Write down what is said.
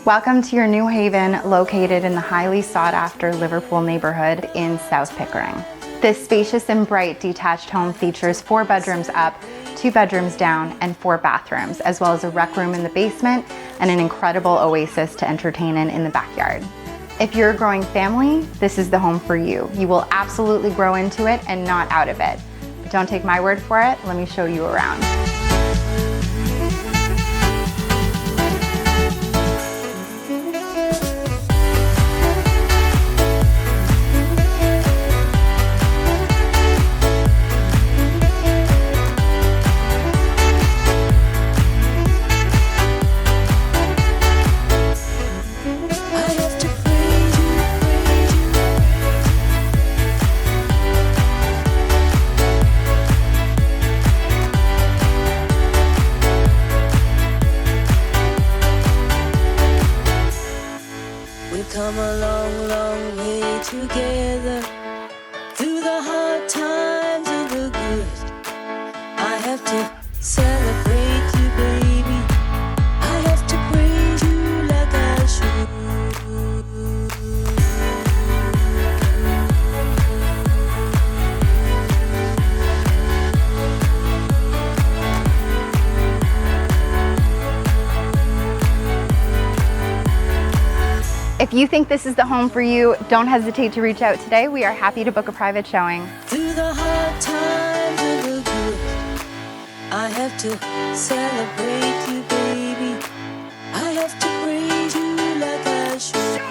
Welcome to your new haven located in the highly sought after Liverpool neighborhood in South Pickering. This spacious and bright detached home features 4 bedrooms up, 2 bedrooms down, and 4 bathrooms, as well as a rec room in the basement and an incredible oasis to entertain in the backyard. If you're a growing family, this is the home for you. You will absolutely grow into it and not out of it. But don't take my word for it, let me show you around. We've come a long, long way together, through the hard times and the good. I have to celebrate you, baby. I have to praise you like I should. If you think this is the home for you, don't hesitate to reach out today. We are happy to book a private showing. Through the hard times and the good, I have to celebrate you, baby. I have to praise you like I should.